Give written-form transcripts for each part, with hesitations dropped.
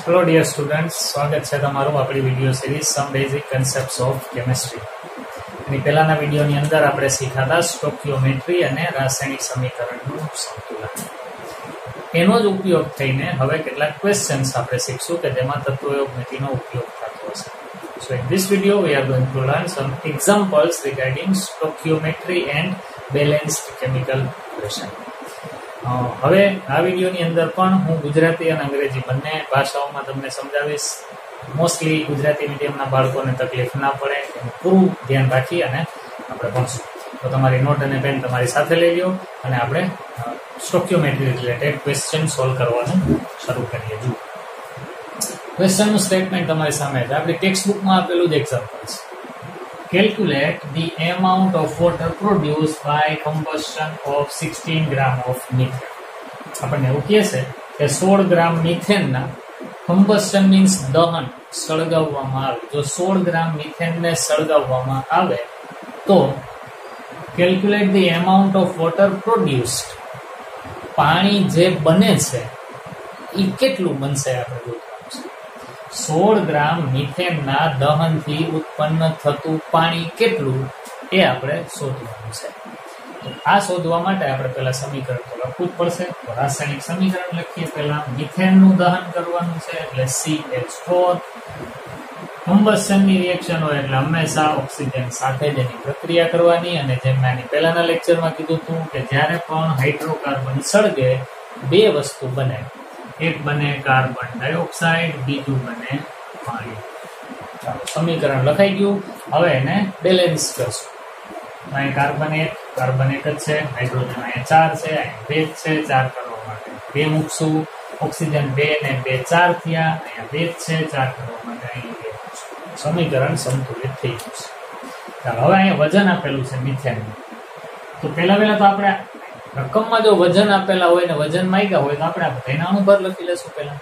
Hello dear students, સ્વાગત છે તમારું આપણી video series some basic concepts of chemistry. એની પહેલાના વિડીયોની અંદર આપણે શીખાતા સ્ટોકિયોમેટ્રી અને રાસાયણિક સમીકરણનું સંતુલન. એનો જ ઉપયોગ થઈને હવે કેટલાક ક્વેશ્ચન્સ આપણે શીખશું કે જેમાં તત્વયોગમિતિનો ઉપયોગ થતો હશે. So in this video we are going to learn some examples regarding stoichiometry and balanced chemical equation. હવે આ વિડીયોની અંદર પણ હું ગુજરાતી અને અંગ્રેજી બંને ભાષાઓમાં તમને સમજાવીશ. મોસ્ટલી ગુજરાતી મીડિયમના બાળકોને તકલીફ ના પડે એનું પૂરું ધ્યાન રાખી અને આપણે ભણશું. તો તમારી નોટ અને પેન તમારી સાથે લઈ લો અને આપણે સ્ટોકિયોમેટ્રી રિલેટેડ ક્વેશ્ચન સોલ્વ કરવાનું શરૂ કરીએ. જુઓ, ક્વેશ્ચનનું સ્ટેટમેન્ટ તમારી સામે છે. આપણી ટેક્સ્ટ બુકમાં આપેલું જ એક્ઝામ્પલ છે. Calculate the amount of water produced by combustion of 16 gram of methane. આપણને એવું કહે છે કે 16 ગ્રામ મિથેનના combustion means દહન, સળગાવવામાં આવે. જો 16 ગ્રામ મિથેનને સળગાવવામાં આવે તો calculate the amount of water produced. પાણી જે બને છે એ કેટલું બનશે આપણે જોવાનું છે. 16 ગ્રામ મિથેનના દહનથી ઉત્પન્ન થતું પાણી કેટલું એ આપણે શોધવાનું છે. તો આ શોધવા માટે આપણે પહેલા સમીકરણ તો લખવું જ પડશે. તો રાસાયણિક સમીકરણ લખીએ. પહેલા મિથેનનું દહન કરવાનું છે એટલે CH4. કમ્બશનની રિએક્શન હોય એટલે હંમેશા ઓક્સિજન સાથે જ એની પ્રક્રિયા કરવાની. અને જેમ મેં પહેલાના લેક્ચરમાં કીધું હતું કે જ્યારે પણ હાઇડ્રોકાર્બન સળગે બે વસ્તુ બને. એક બને કાર્બન ડાયોક્સાઇડ, બીજું બને પાણી. ચાલો, સમીકરણ લખાઈ ગયું. હવે એને બેલેન્સ કરશું. અહીં કાર્બન એક જ છે, હાઇડ્રોજન અહીંયા 4 છે, અહીંયા ભેજ છે. 4 કરવા માટે 2 મૂકશું. ઓક્સિજન 2 ને 2 4 થયા. અહીંયા ભેજ છે, 4 કરવા માટે અહીં 2 મૂકશું. સમીકરણ સંતુલિત થઈ ગયું છે. ચાલો, હવે અહીંયા વજન આપેલું છે મિથેનનું. તો પહેલા તો આપણે રકમમાં જો વજન આપેલા હોય ને વજન માંગ્યા હોય તો આપણે બધાના અણુભાર લખી લેશું પહેલા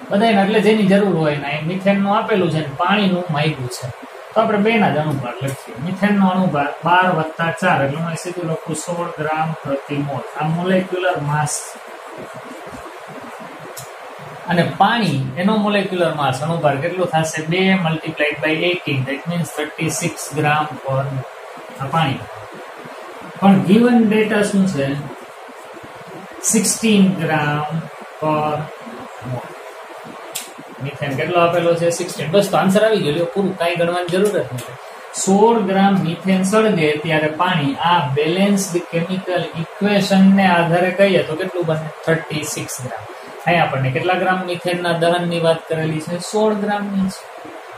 બધાને, એટલે જેની જરૂર હોય ને. મિથેનનું આપેલું છે ને પાણીનું માંગ્યું છે તો આપણે બેના જ અણુભાર લખીએ. મિથેનનો અણુભાર 12 + 4 એટલે હું સીધું લખું 16 ગ્રામ પ્રતિ મોલ. આ મોલેક્યુલર માસ. અને પાણી એનો મોલેક્યુલર માસ અણુભાર કેટલું થશે? 2 × 18 that means 36 ગ્રામ પર પાણી. પણ ગિવન ડેટા શું છે? 16 ગ્રામ પર મોલ. મિથેન કેટલો આપેલો છે? 16. બસ તો આન્સર આવી ગયો. પૂરું, કાંઈ ગણવાની જરૂર જ નથી. 16 ગ્રામ મિથેન સળગે ત્યારે પાણી આ બેલેન્સ્ડ કેમિકલ ઇક્વેશનને આધારે કહીએ તો કેટલું બને? 36 ગ્રામ. અહીં આપણને કેટલા ગ્રામ મિથેનના દહનની વાત કરેલી છે? 16 ગ્રામની છે.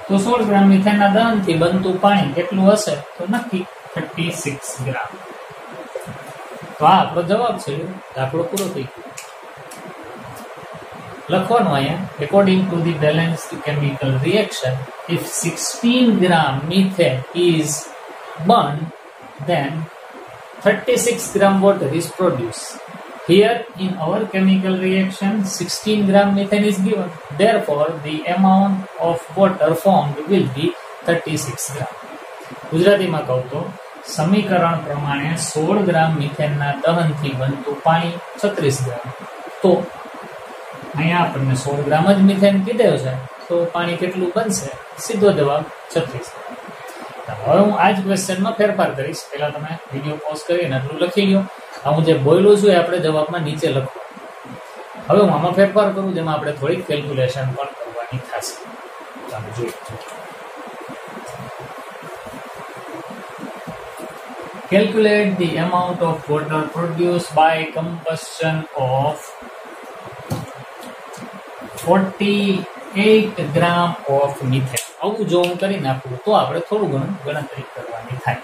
તો 16 ગ્રામ મિથેનના દહનથી બનતું પાણી કેટલું હશે? તો નક્કી 36 ગ્રામ. તો આ આપણો જવાબ છે. દાખલો પૂરો થઈ ગયો. લખવાનું અહીંયા, according to the balanced chemical reaction, if 16 gram methane is burned, then 36 gram water is produced. Here in our chemical reaction, 16 gram methane is given. Therefore, the amount of water formed will be 36 gram. ગુજરાતીમાં કહું તો સમીકરણ પ્રમાણે 16 ગ્રામ મિથેનના દહનથી બનતું પાણી 36 ગ્રામ. તો અહીંયા આપણને 16 ગ્રામ જ મિથેન કીધેલો છે તો પાણી કેટલું બનશે? સીધો જવાબ 36 ગ્રામ. હવે હું આ જ ક્વેશ્ચનમાં ફેરફાર કરીશ. પહેલા તમે વિડીયો પોઝ કરીને એટલું લખી લો. હું જે બોલ્યું છું એ આપણે જવાબમાં નીચે લખવું. હવે હું આમાં ફેરફાર કરું જેમાં આપણે થોડીક કેલ્ક્યુલેશન પણ કરવાની થશે. ચાલો જોઈએ. Calculate the amount of water produced by combustion of 48 gram of methane. આવું જો હું કરી નાખું તો આપણે થોડું ઘણું ગણતરી કરવાની થાય.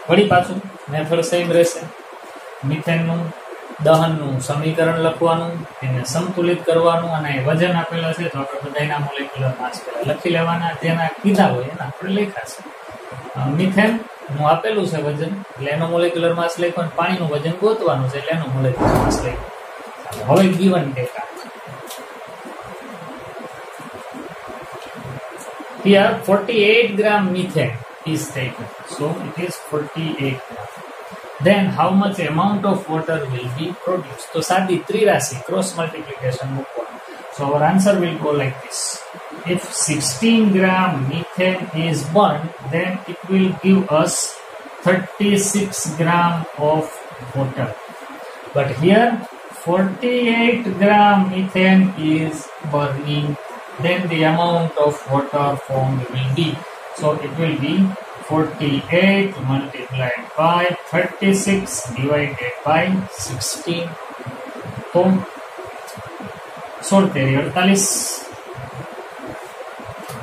વળી પાછું મેથડ સેમ રહેશે. મિથેનનું દહનનું સમીકરણ લખવાનું, એને સંતુલિત કરવાનું, અને વજન આપેલા છે તો આપણે બધાના મોલેક્યુલર માસ પહેલા લખી લેવાના. જેના કીધા હોય એના આપણે લખાશે. મિથેન નું આપેલું છે વજન એટલે એનો મોલેક્યુલર માસ લખવાનું. પાણીનું વજન ગોતવાનું છે એટલે એનો મોલેક્યુલર માસ લખવાનું. હવે given data. Here 48 gram methane is taken. So it is 48 gram. Then how much amount of water will be produced? તો સાદી ત્રિરાશી ક્રોસ મલ્ટીપ્લિકેશન મૂકવાનું. So our answer will go like this. If 16 gram methane is burned, then it will give us 36 gram of water. But here 48 gram methane is burning, then the amount of water formed will be. So it will be 48 multiplied by 36 divided by 16. So 16 તેરી 48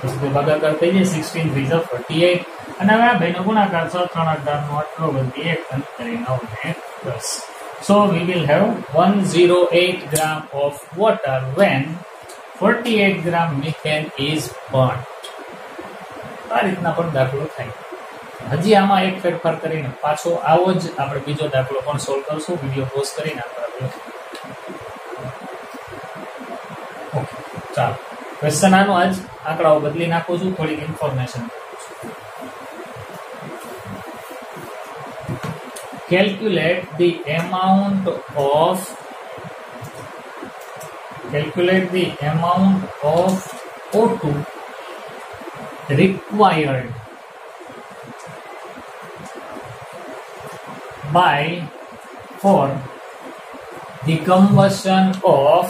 તો ભાગાકાર થઈ જાય 16 3 is 48 અને હવે આ બેનો ગુણાકાર 6 3 18 નો આટલો વધી 1 અંતરે 9 ને 10. So we will have 108 gram of water when 48 gram methane is burnt. આ રીતના પણ દાખલો થાય. હજી આમાં એક ફેરફાર કરીને પાછો આવો જ આપણે બીજો દાખલો પણ સોલ્વ કરશું. વિડિયો પોઝ કરીને આપણે ઓકે ચાલો ક્વેશ્ચન આનો આજ આંકડાઓ બદલી નાખું છું, થોડીક information calculate the amount of O2 required for the combustion of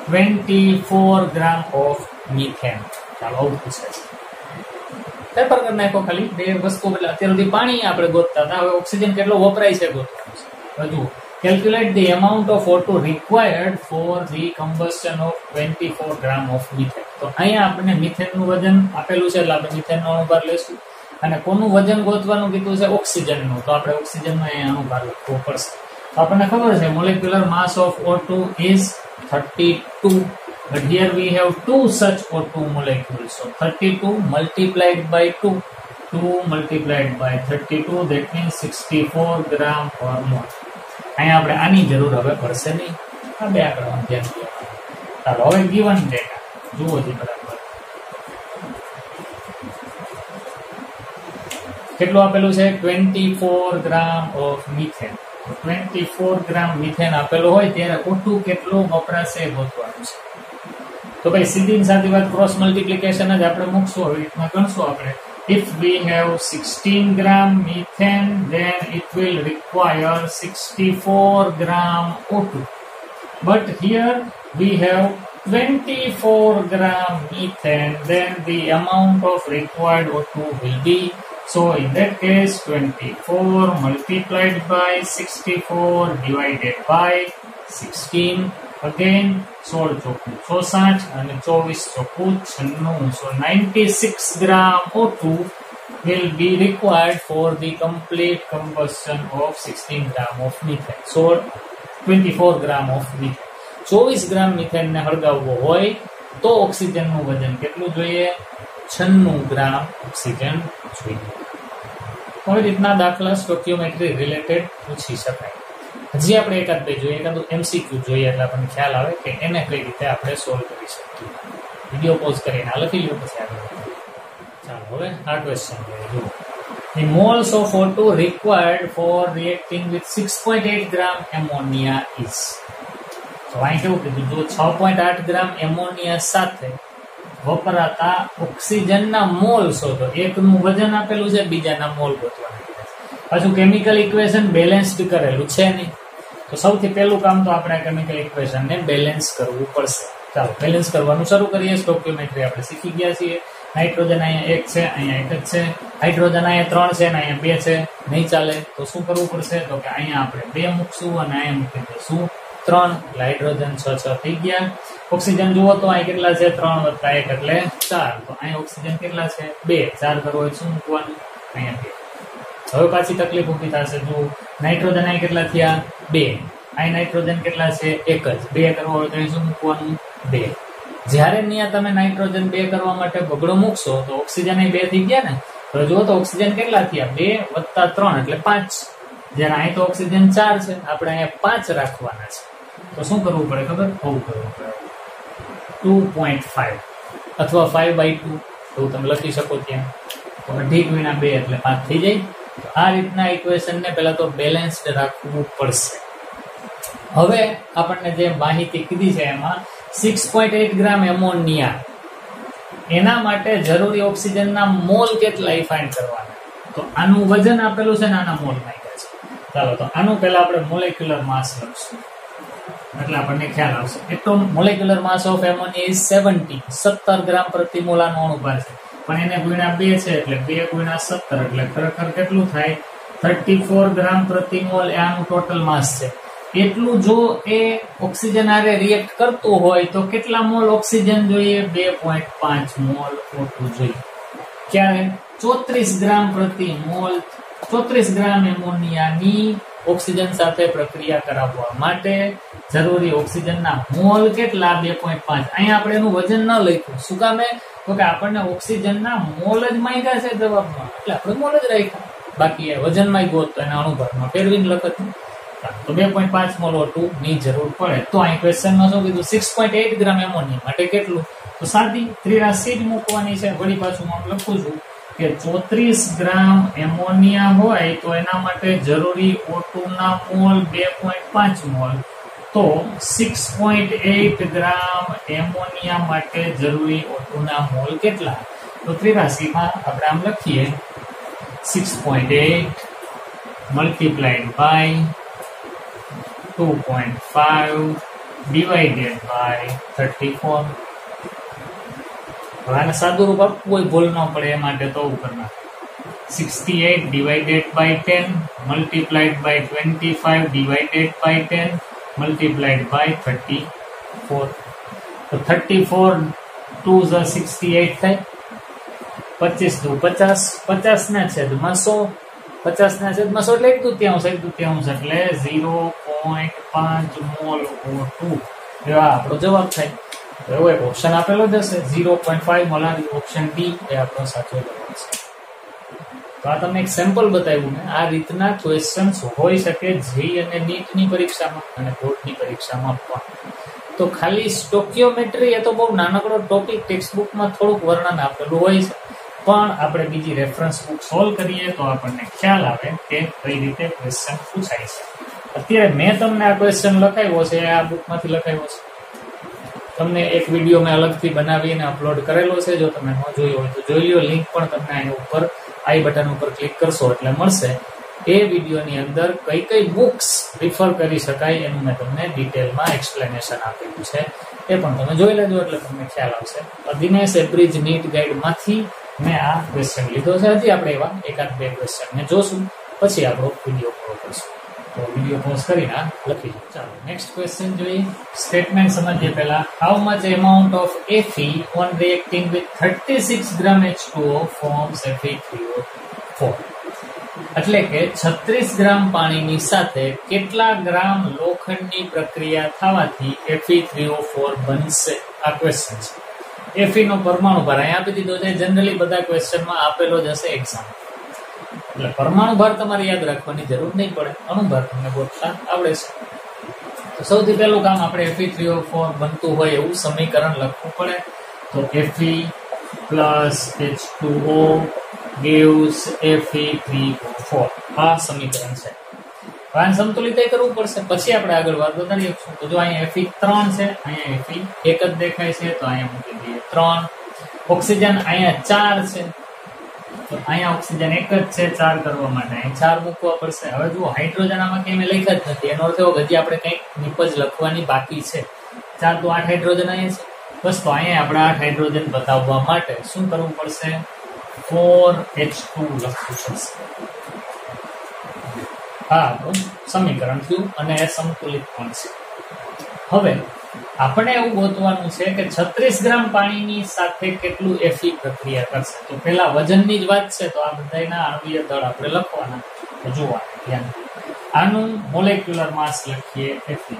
24 gram of methane. ચાલો આવું પૂછે છે. પેપર કરી નાખો ખાલી બે વસ્તુ, એટલે અત્યાર સુધી પાણી આપણે ગોતતા હતા, હવે ઓક્સિજન કેટલો વપરાય છે ગોતવાનું છે. હજુ calculate the amount of O2 required for the combustion of 24 gram of methane. તો અહીંયા આપણને મિથેનનું વજન આપેલું છે એટલે આપણે મિથેનનો અણુભાર લેશું અને કોનું વજન ગોતવાનું કીધું છે ઓક્સિજનનું, તો આપણે ઓક્સિજનનો અહીંયા અણુભાર લખવો પડશે. તો આપણને ખબર છે molecular mass of O2 is 32, but here we have two such O2 molecules. So 32 multiplied by 2 multiplied by 32, that means 64 gram per mole. અહીંયા આપણે આની જરૂર હવે પડશે નહીં, આ બે આંકડામાં ધ્યાન દેવાનું. ચાલો હવે given data જુઓ જી બરાબર કેટલું આપેલું છે 24 ગ્રામ ઓફ મિથેન. 24 ગ્રામ મિથેન આપેલું હોય ત્યારે O2 કેટલું વપરાશે ગોતવાનું છે. તો ભાઈ સીધી સાદી વાત ક્રોસ મલ્ટીપ્લિકેશન જ આપણે મૂકશું. હવે રીતના ગણશું આપણે. If we have 16 gram methane, then it will require 64 gram O2. But here we have 24 gram methane, then the amount of required O2 will be, so in that case 24 multiplied by 64 divided by 16. Again 16 ચોકું 64 અને 24 ચોકું 96. So 96 gram O2 will be required for the complete combustion of 16 gram of methane. So 24 gram of methane. 24 gram methane ને હળગાવવો હોય તો ઓક્સિજનનું વજન કેટલું જોઈએ 96 ગ્રામ oxygen જોઈએ. આવી રીતના દાખલા સ્ટોકિયોમેટ્રી રિલેટેડ પૂછી શકાય. હજી આપણે એકાદ બે જોઈએ, એકાદું MCQ જોઈએ એટલે આપણને ખ્યાલ આવે કે એને કઈ રીતે આપણે સોલ્વ કરી શકીએ. વિડિયો પોઝ કરીને આ લખી લ્યો પછી આગળ. ચાલો હવે આ ક્વેશ્ચન જોઈએ. The moles of O2 required for reacting with 6.8 gram ammonia is. તો અહીં કેવું કીધું, જો 6.8 ગ્રામ એમોનિયા સાથે વપરાતા ઓક્સિજનના મોલ શોધો. એકનું વજન આપેલું છે, બીજાના મોલ ગોતવાના. પાછું કેમિકલ ઇક્વેશન બેલેન્સ્ડ કરેલું છે નહીં, તો સૌથી પહેલું કામ તો આપણે કેમિકલ ઇક્વેશનને બેલેન્સ કરવું પડશે. ચાલો બેલેન્સ કરવાનું શરૂ કરીએ. સ્ટોકિયોમેટ્રી આપણે શીખી ગયા છીએ. નાઇટ્રોજન અહીંયા 1 છે, અહીંયા 1 જ છે. હાઇડ્રોજન અહીંયા 3 છે ને અહીંયા 2 છે. નહીં ચાલે તો શું કરવું પડશે, તો કે અહીંયા આપણે 2 મૂકશું અને અહીંયા મૂકી દઈશું 3. એટલે હાઇડ્રોજન 6 થઈ ગયા. ઓક્સિજન જુઓ તો અહીં કેટલા છે 3 + 1 એટલે 4. તો અહીં ઓક્સિજન કેટલા છે 2. 4 કરવો હોય શું મૂકવાનું, અહીંયા 2. હવે પાછી તકલીફ ઊભી થશે. જો નાઇટ્રોજન અહીં કેટલા થયા 2, અહીં નાઇટ્રોજન કેટલા છે 1 જ. 2 કરવો હોય તો અહીં શું મૂકવાનું 2. જ્યારે અહીંયા તમે નાઇટ્રોજન 2 કરવા માટે બગડો મૂકશો તો ઓક્સિજન અહીં 2 થઈ ગયા ને. તો જુઓ તો ઓક્સિજન કેટલા થયા 2 + 3 એટલે 5. જ્યારે અહીં તો ઓક્સિજન 4 છે, આપણે અહીંયા 5 રાખવાના છે. તો શું કરવું પડે ખબર, આવું કરવું પડે 2.5 અથવા 5/2 એવું તમે લખી શકો ત્યાં. તો 2 × 2 એટલે 5 થઈ જાય. આ રીતના ઇક્વેશનને પહેલા તો બેલેન્સ્ડ રાખવું પડશે. હવે આપણને જે માહિતી કીધી છે એમાં 6.8 ગ્રામ એમોનિયા, એના માટે જરૂરી ઓક્સિજનના મોલ કેટલા એ ફાઇન્ડ કરવાના. તો આનું વજન આપેલું છે ને આના મોલ નાખ્યા છે. ચાલો તો આનું પહેલા આપણે મોલેક્યુલર માસ લખશું એટલે આપણને ખ્યાલ આવશે. Atom molecular mass of ammonia is 17 ગ્રામ પ્રતિ મોલ આનો અણુભાર છે, પણ એને ગુણ્યા 2 છે એટલે 2 ગુણ્યા 17 એટલે ખરેખર કેટલું થાય 34 ગ્રામ પ્રતિ મોલ એ આનું ટોટલ માસ છે. એટલું જો એ ઓક્સિજન આરે રિએક્ટ કરતું હોય તો કેટલા મોલ ઓક્સિજન જોઈએ? 2.5 મોલ O2 જોઈએ. ક્યારે? 34 ગ્રામ પ્રતિ મોલ, 34 ગ્રામ એમોનિયાની ઓક્સિજન સાથે પ્રક્રિયા કરાવવા માટે જરૂરી ઓક્સિજનના મોલ કેટલા? 2.5. અહીંયા આપણે એનું વજન ન લખ્યું. શું કામે? તો કે આપણને ઓક્સિજનના મોલ જ માંગ્યા છે જવાબમાં, એટલે આપણે મોલ જ રાખ્યા. બાકી એ વજન માંગ્યો તો એના અણુભારમાં ફેરવીને લખત. તો 2.5 મોલ O2 ની જરૂર પડે. તો અહીં ક્વેશ્ચનમાં શું કીધું? 6.8 ગ્રામ એમોનિયા માટે કેટલું? તો સાદી ત્રિરાશી જ મૂકવાની છે. વળી પાછું હું લખું છું કે 34 ગ્રામ એમોનિયા હોય તો એના માટે જરૂરી O2 ના મોલ 2.5 મોલ. તો 6.8 ગ્રામ એમોનિયા માટે જરૂરી O2 ના મોલ કેટલા? તો ત્રિરાશીમાં આપણે આમ લખીએ 6.8 multiplied by 2.5 divided by 34. હવે આને સાદું રૂપ આપવું કોઈ ભૂલ ન પડે એ માટે તો ઉપરના 68 divided by 10 multiplied by 25 divided by 10 multiplied by 34. તો 34 2 68 થાય, 25 2 50, 50 ના છેદમાં 100, 50 ના છેદમાં 100 એટલે 1/2 એટલે 0.5 મોલ O2 એવો આપણો જવાબ થાય. એવો એક ઓપ્શન આપેલો જ હશે 0.5 મોલાર. ઓપ્શન ડી એ આપણો સાચો જવાબ છે. તો આ તમને એક સેમ્પલ બતાવ્યું મેં. આ રીતના ક્વેશ્ચન્સ હોઈ શકે જેઈ અને નીટની પરીક્ષામાં અને બોર્ડની પરીક્ષામાં પણ. તો ખાલી સ્ટોકિયોમેટ્રી એ તો બહુ નાનકડો ટોપિક, ટેક્સ્ટબુકમાં થોડુંક વર્ણન આપેલું હોય છે, પણ આપણે બીજી રેફરન્સ બુક સોલ્વ કરીએ તો આપણને ખ્યાલ આવે કે કઈ રીતે ક્વેશ્ચન પૂછાય છે. અત્યારે મેં તમને આ ક્વેશ્ચન લખાવ્યો છે, આ બુકમાંથી લખાવ્યો છે. તમને એક વિડીયો મેં અલગથી બનાવીને અપલોડ કરેલો છે. જો તમે ન જોયો હોય તો જોઈ લો. લિંક પણ તમને અહીં ઉપર આઈ બટન ઉપર ક્લિક કરશો એટલે મળશે. એ વિડીયોની અંદર કઈ કઈ બુક્સ રિફર કરી શકાય એનું મેં તમને ડિટેલમાં એક્સપ્લેનેશન આપેલું છે. એ પણ તમે જોઈ લેજો એટલે તમને ખ્યાલ આવશે. દિનેશ એબ્રિજ નીટ ગાઈડમાંથી મેં આ ક્વેશ્ચન લીધો છે. હજી આપણે એવા એકાદ બે ક્વેશ્ચન જોશું, પછી આપણો વિડીયો પૂરો કરશું. તો વિડીયો પોઝ કરીને લખી દો. ચાલો નેક્સ્ટ ક્વેશ્ચન જોઈએ. સ્ટેટમેન્ટ સમજીએ પહેલા. How much amount of Fe on reacting with 36 gram H2O forms Fe3O4. એટલે કે 36 ગ્રામ પાણીની સાથે કેટલા ગ્રામ લોખંડની પ્રક્રિયા થવાથી Fe3O4 બનશે? આ ક્વેશ્ચન છે. Fe નો પરમાણુ ભાર અહીંયા આપી દીધો છે. જનરલી બધા ક્વેશ્ચનમાં આપેલો જ હશે એક્ઝામ, એટલે પરમાણુ ભાર તમારે યાદ રાખવાની જરૂર નહીં પડે. અણુભાર તમને ગોતતા આવડે છે. તો સૌથી પહેલું કામ આપણે Fe3O4 બનતું હોય એવું સમીકરણ લખવું પડે. તો Fe plus H2O gives Fe3O4. આ સમીકરણ છે. આને સંતુલિત કરવું પડશે, પછી આપણે આગળ વાત વધારીએ. તો જો અહીંયા Fe3 છે, અહીંયા Fe એક જ દેખાય છે તો અહીંયા મૂકી દઈએ 3. ઓક્સિજન અહીંયા 4 છે તો અહીંયા ઓક્સિજન એક જ છે, 4 કરવા માટે અહીં 4 મૂકવા પડશે. હવે જો હાઇડ્રોજન આમાં કંઈ મેં લખ્યા જ નથી, એનો અર્થ એવો કે હજી આપણે કંઈક નિપજ લખવાની બાકી છે. 4 તો 8 હાઇડ્રોજન અહીંયા છે. બસ તો અહીંયા આપણે 8 હાઇડ્રોજન બતાવવા માટે શું કરવું પડશે? 4H2 લખવું પડશે. હા તો સમીકરણ થયું અને એ સંતુલિત પણ છે. હવે આપણે એવું ગોતવાનું છે કે 36 ગ્રામ પાણીની સાથે કેટલું Fe પ્રક્રિયા કરશે. તો પેલા વજનની જ વાત છે તો આ બધાના આણ્વીય દળ આપણે લખવાના. તો જોવા ધ્યાન, આનું મોલેક્યુલર માસ લખીએ Fe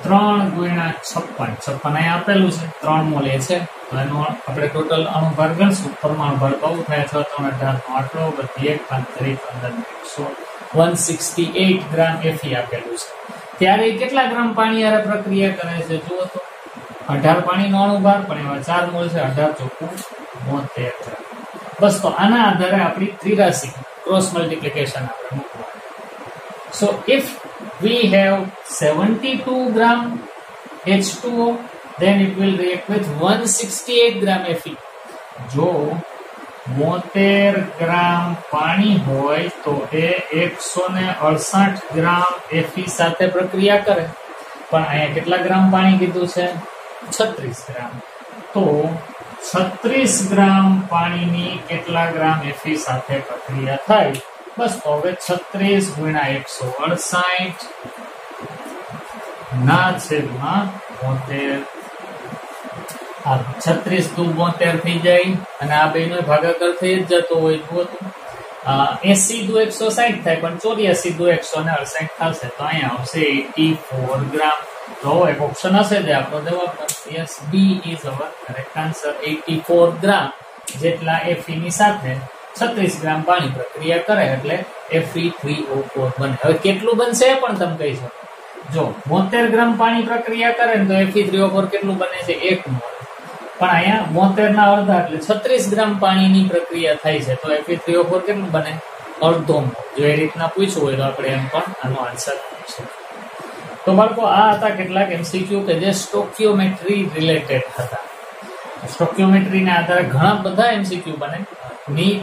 3 ગુણ્યા 56. 56 અહીંયા આપેલું છે, 3 મોલ એ છે. તો એનો આપણે ટોટલ અણુભાર ગણશું. પરમાણુ ભાર બહુ થાય 6 3 18 નો આટલો, બધી 1 5 3 15 168 ગ્રામ Fe આપેલું છે. ત્યારે કેટલા ગ્રામ પાણી આરે પ્રક્રિયા કરે છે? જુઓ તો 18 પાણીનો અણુભાર, પણ એમાં 4 મોલ છે. 18 ચોખ્ખું 72 ગ્રામ. બસ તો આના આધારે આપણી ત્રિરાશી ક્રોસ મલ્ટિપ્લિકેશન આપણે મૂકવાનું. So if we have 72 gram H2O, then it will react with 168 gram Fe. જો 72 ગ્રામ પાણી હોય તો એ 168 ગ્રામ Fe સાથે પ્રક્રિયા કરે. પણ અહીંયા કેટલા ગ્રામ પાણી કીધું છે? 36 ગ્રામ. તો 36 ગ્રામ પાણીની કેટલા ગ્રામ Fe સાથે પ્રક્રિયા થાય? બસ તો હવે 36 ગુણ્યા 168 ના છેદમાં 72. આ 36 દુ 72 થઈ જાય અને આ બેનો ભાગાકાર થઈ જ જતો હોય. જુઓ તો 80 દુ 160 થાય, પણ 84 દુ 168 થશે. તો અહીંયા આવશે 84 ગ્રામ. તો એક ઓપ્શન હશે જે આપણો જવાબ. Yes, B is our correct answer. 84 gram જેટલા Fe ની સાથે 36 ગ્રામ પાણી પ્રક્રિયા કરે એટલે Fe3O4 બને. હવે કેટલું બનશે એ પણ તમે કહી શકો. જો 72 ગ્રામ પાણી પ્રક્રિયા કરે ને તો Fe3O4 કેટલું બને છે? 1 મોલ. પણ અહીંયા 72 ના અડધા એટલે 36 ગ્રામ પાણીની પ્રક્રિયા થાય છે તો Fe3O4 કેટલું બને? અડધો મોલ. જો એ રીતના પૂછવું હોય તો આપણે એમ પણ આનો આન્સર આપીશું. તો બાળકો, આ હતા કેટલાક એમસીક્યુ કે જે સ્ટોકિયોમેટ્રી રિલેટેડ હતા. સ્ટોકિયોમેટ્રીના આધારે ઘણા બધા એમસીક્યુ બને.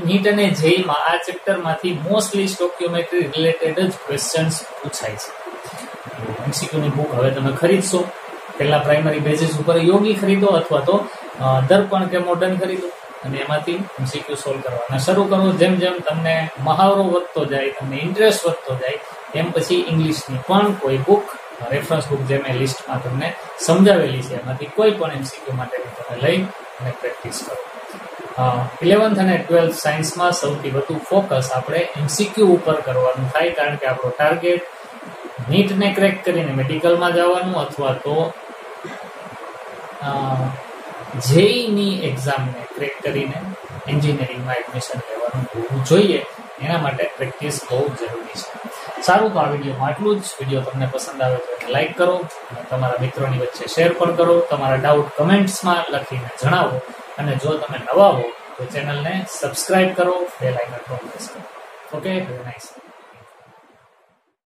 નીટ અને જેઈમાં આ ચેપ્ટરમાંથી મોસ્ટલી સ્ટોકિયોમેટ્રી રિલેટેડ જ ક્વેશ્ચન્સ પૂછાય છે. એમસીક્યુની બુક હવે તમે ખરીદશો, પહેલા પ્રાઇમરી બેઝિસ ઉપર યોગી ખરીદો અથવા તો દર્પણ કે મોડર્ન ખરીદો અને એમાંથી એમસીક્યુ સોલ્વ કરવાના શરૂ કરો. જેમ જેમ તમને મહાવરો વધતો જાય, તમને ઇન્ટરેસ્ટ વધતો જાય, એમ પછી ઇંગ્લિશની પણ કોઈ બુક, રેફરન્સ બુક જે મેં લિસ્ટમાં તમને સમજાવેલી છે એમાંથી કોઈ પણ એમસીક્યુ માટે તમે લઈ અને પ્રેક્ટિસ કરો. 11th અને 12th સાયન્સમાં સૌથી વધુ ફોકસ આપણે એમસીક્યુ ઉપર કરવાનું થાય, કારણ કે આપણો ટાર્ગેટ નીટને ક્રેક કરીને મેડિકલમાં જવાનું અથવા તો જેઈની એક્ઝામને ક્રેક કરીને એન્જિનિયરિંગમાં એડમિશન લેવાનું હોવું જોઈએ. એના માટે પ્રેક્ટિસ બહુ જરૂરી છે. સારું, તો આ વિડીયોમાં આટલું જ. વિડીયો તમને પસંદ આવે તો લાઈક કરો અને તમારા મિત્રોની વચ્ચે શેર પણ કરો. તમારા ડાઉટ કમેન્ટ્સમાં લખીને જણાવો અને જો તમે નવા હો તો ચેનલને સબસ્ક્રાઇબ કરો, બેલ આઇકન પર પ્રેસ કરો. Okay, very nice.